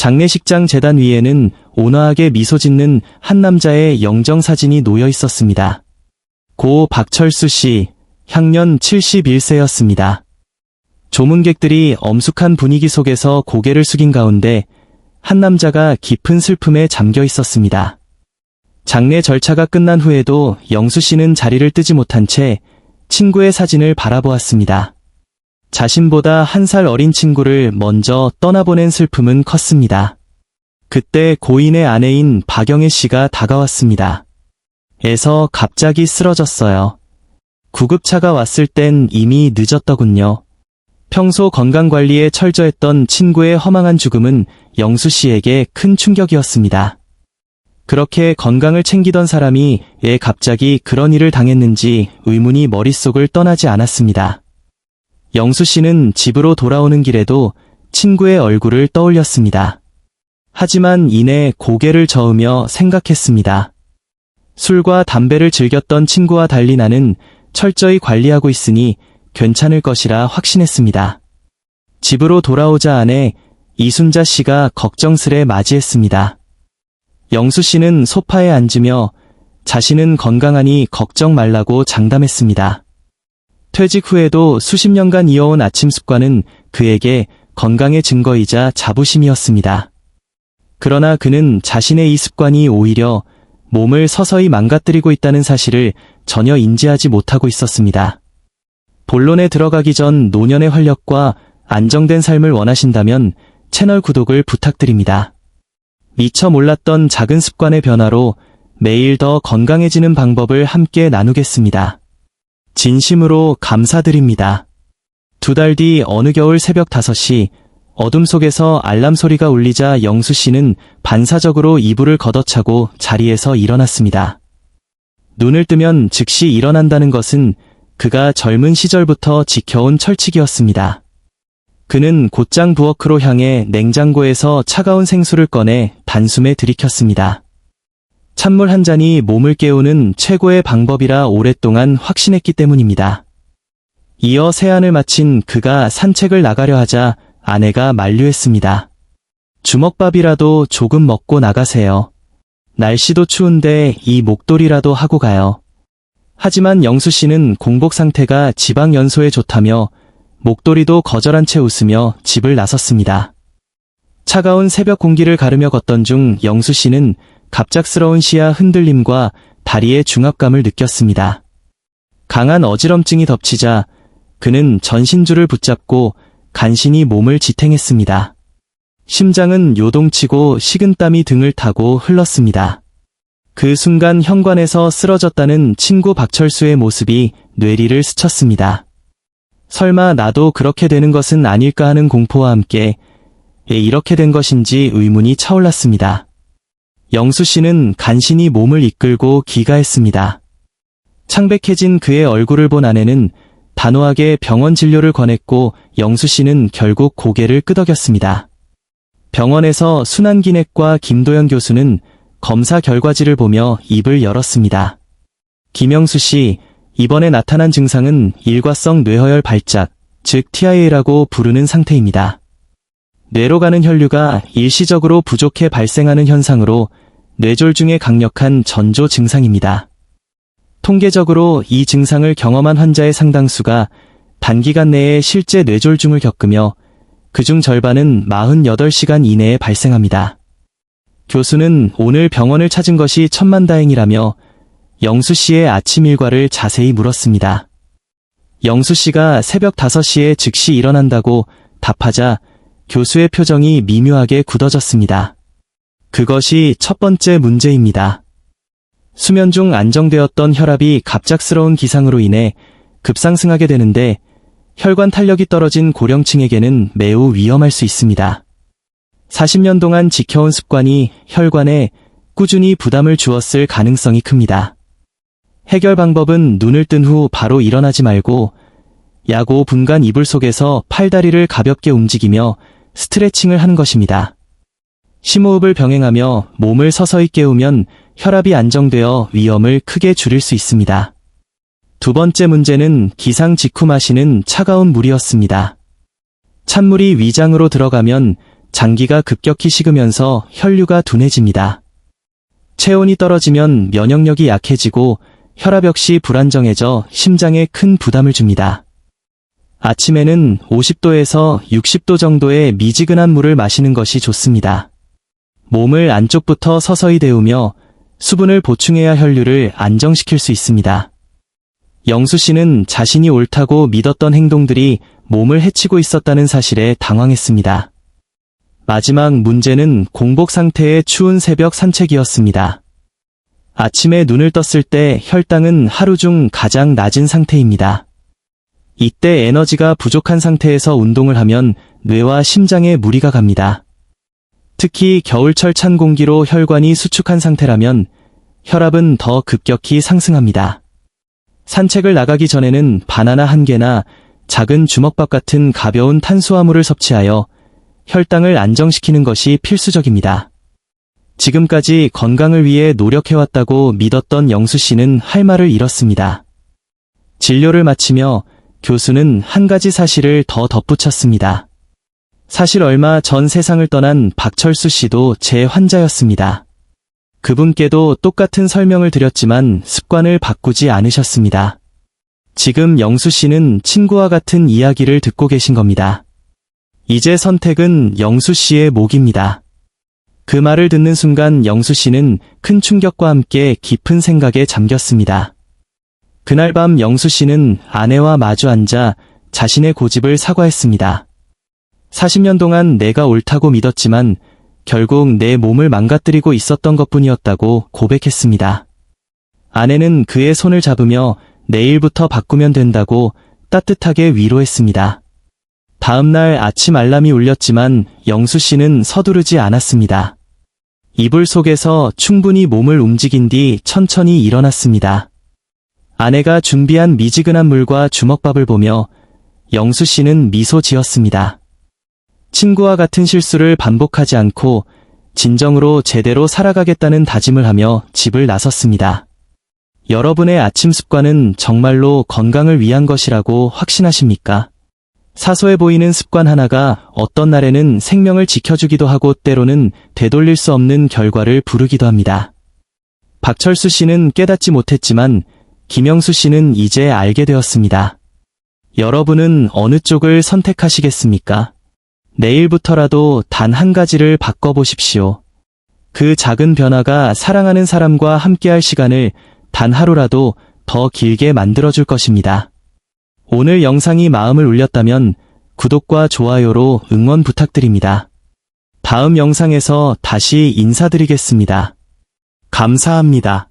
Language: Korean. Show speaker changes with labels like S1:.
S1: 장례식장 재단 위에는 온화하게 미소 짓는 한 남자의 영정사진이 놓여 있었습니다. 고 박철수 씨, 향년 71세였습니다. 조문객들이 엄숙한 분위기 속에서 고개를 숙인 가운데 한 남자가 깊은 슬픔에 잠겨 있었습니다. 장례 절차가 끝난 후에도 영수 씨는 자리를 뜨지 못한 채 친구의 사진을 바라보았습니다. 자신보다 1살 어린 친구를 먼저 떠나보낸 슬픔은 컸습니다. 그때 고인의 아내인 박영애 씨가 다가왔습니다. 에서 갑자기 쓰러졌어요. 구급차가 왔을 땐 이미 늦었더군요. 평소 건강관리에 철저했던 친구의 허망한 죽음은 영수 씨에게 큰 충격이었습니다. 그렇게 건강을 챙기던 사람이 왜 갑자기 그런 일을 당했는지 의문이 머릿속을 떠나지 않았습니다. 영수 씨는 집으로 돌아오는 길에도 친구의 얼굴을 떠올렸습니다. 하지만 이내 고개를 저으며 생각했습니다. 술과 담배를 즐겼던 친구와 달리 나는 철저히 관리하고 있으니 괜찮을 것이라 확신했습니다. 집으로 돌아오자 아내 이순자 씨가 걱정스레 맞이했습니다. 영수 씨는 소파에 앉으며 자신은 건강하니 걱정 말라고 장담했습니다. 퇴직 후에도 수십 년간 이어온 아침 습관은 그에게 건강의 증거이자 자부심이었습니다. 그러나 그는 자신의 이 습관이 오히려 몸을 서서히 망가뜨리고 있다는 사실을 전혀 인지하지 못하고 있었습니다. 본론에 들어가기 전 노년의 활력과 안정된 삶을 원하신다면 채널 구독을 부탁드립니다. 미처 몰랐던 작은 습관의 변화로 매일 더 건강해지는 방법을 함께 나누겠습니다. 진심으로 감사드립니다. 2달 뒤 어느 겨울 새벽 5시 어둠 속에서 알람 소리가 울리자 영수 씨는 반사적으로 이불을 걷어차고 자리에서 일어났습니다. 눈을 뜨면 즉시 일어난다는 것은 그가 젊은 시절부터 지켜온 철칙이었습니다. 그는 곧장 부엌으로 향해 냉장고에서 차가운 생수를 꺼내 단숨에 들이켰습니다. 찬물 한 잔이 몸을 깨우는 최고의 방법이라 오랫동안 확신했기 때문입니다. 이어 세안을 마친 그가 산책을 나가려 하자 아내가 만류했습니다. 주먹밥이라도 조금 먹고 나가세요. 날씨도 추운데 이 목도리라도 하고 가요. 하지만 영수 씨는 공복 상태가 지방 연소에 좋다며 목도리도 거절한 채 웃으며 집을 나섰습니다. 차가운 새벽 공기를 가르며 걷던 중 영수 씨는 갑작스러운 시야 흔들림과 다리의 중압감을 느꼈습니다. 강한 어지럼증이 덮치자 그는 전신줄을 붙잡고 간신히 몸을 지탱했습니다. 심장은 요동치고 식은땀이 등을 타고 흘렀습니다. 그 순간 현관에서 쓰러졌다는 친구 박철수의 모습이 뇌리를 스쳤습니다. 설마 나도 그렇게 되는 것은 아닐까 하는 공포와 함께 왜 이렇게 된 것인지 의문이 차올랐습니다. 영수 씨는 간신히 몸을 이끌고 귀가했습니다. 창백해진 그의 얼굴을 본 아내는 단호하게 병원 진료를 권했고 영수 씨는 결국 고개를 끄덕였습니다. 병원에서 순환기내과 김도연 교수는 검사 결과지를 보며 입을 열었습니다. 김영수 씨, 이번에 나타난 증상은 일과성 뇌허열 발작, 즉 TIA라고 부르는 상태입니다. 뇌로 가는 혈류가 일시적으로 부족해 발생하는 현상으로 뇌졸중의 강력한 전조 증상입니다. 통계적으로 이 증상을 경험한 환자의 상당수가 단기간 내에 실제 뇌졸중을 겪으며 그중 절반은 48시간 이내에 발생합니다. 교수는 오늘 병원을 찾은 것이 천만다행이라며 영수 씨의 아침 일과를 자세히 물었습니다. 영수 씨가 새벽 5시에 즉시 일어난다고 답하자 교수의 표정이 미묘하게 굳어졌습니다. 그것이 첫 번째 문제입니다. 수면 중 안정되었던 혈압이 갑작스러운 기상으로 인해 급상승하게 되는데 혈관 탄력이 떨어진 고령층에게는 매우 위험할 수 있습니다. 40년 동안 지켜온 습관이 혈관에 꾸준히 부담을 주었을 가능성이 큽니다. 해결 방법은 눈을 뜬 후 바로 일어나지 말고 약 5분간 이불 속에서 팔다리를 가볍게 움직이며 스트레칭을 하는 것입니다. 심호흡을 병행하며 몸을 서서히 깨우면 혈압이 안정되어 위험을 크게 줄일 수 있습니다. 두 번째 문제는 기상 직후 마시는 차가운 물이었습니다. 찬물이 위장으로 들어가면 장기가 급격히 식으면서 혈류가 둔해집니다. 체온이 떨어지면 면역력이 약해지고 혈압 역시 불안정해져 심장에 큰 부담을 줍니다. 아침에는 50도에서 60도 정도의 미지근한 물을 마시는 것이 좋습니다. 몸을 안쪽부터 서서히 데우며 수분을 보충해야 혈류를 안정시킬 수 있습니다. 영수 씨는 자신이 옳다고 믿었던 행동들이 몸을 해치고 있었다는 사실에 당황했습니다. 마지막 문제는 공복 상태의 추운 새벽 산책이었습니다. 아침에 눈을 떴을 때 혈당은 하루 중 가장 낮은 상태입니다. 이때 에너지가 부족한 상태에서 운동을 하면 뇌와 심장에 무리가 갑니다. 특히 겨울철 찬 공기로 혈관이 수축한 상태라면 혈압은 더 급격히 상승합니다. 산책을 나가기 전에는 바나나 한 개나 작은 주먹밥 같은 가벼운 탄수화물을 섭취하여 혈당을 안정시키는 것이 필수적입니다. 지금까지 건강을 위해 노력해왔다고 믿었던 영수 씨는 할 말을 잃었습니다. 진료를 마치며 교수는 한 가지 사실을 더 덧붙였습니다. 사실 얼마 전 세상을 떠난 박철수 씨도 제 환자였습니다. 그분께도 똑같은 설명을 드렸지만 습관을 바꾸지 않으셨습니다. 지금 영수 씨는 친구와 같은 이야기를 듣고 계신 겁니다. 이제 선택은 영수 씨의 몫입니다. 그 말을 듣는 순간 영수 씨는 큰 충격과 함께 깊은 생각에 잠겼습니다. 그날 밤 영수 씨는 아내와 마주 앉아 자신의 고집을 사과했습니다. 40년 동안 내가 옳다고 믿었지만 결국 내 몸을 망가뜨리고 있었던 것뿐이었다고 고백했습니다. 아내는 그의 손을 잡으며 내일부터 바꾸면 된다고 따뜻하게 위로했습니다. 다음날 아침 알람이 울렸지만 영수 씨는 서두르지 않았습니다. 이불 속에서 충분히 몸을 움직인 뒤 천천히 일어났습니다. 아내가 준비한 미지근한 물과 주먹밥을 보며 영수 씨는 미소 지었습니다. 친구와 같은 실수를 반복하지 않고 진정으로 제대로 살아가겠다는 다짐을 하며 집을 나섰습니다. 여러분의 아침 습관은 정말로 건강을 위한 것이라고 확신하십니까? 사소해 보이는 습관 하나가 어떤 날에는 생명을 지켜주기도 하고 때로는 되돌릴 수 없는 결과를 부르기도 합니다. 박철수 씨는 깨닫지 못했지만 김영수 씨는 이제 알게 되었습니다. 여러분은 어느 쪽을 선택하시겠습니까? 내일부터라도 단 한 가지를 바꿔보십시오. 그 작은 변화가 사랑하는 사람과 함께할 시간을 단 하루라도 더 길게 만들어줄 것입니다. 오늘 영상이 마음을 울렸다면 구독과 좋아요로 응원 부탁드립니다. 다음 영상에서 다시 인사드리겠습니다. 감사합니다.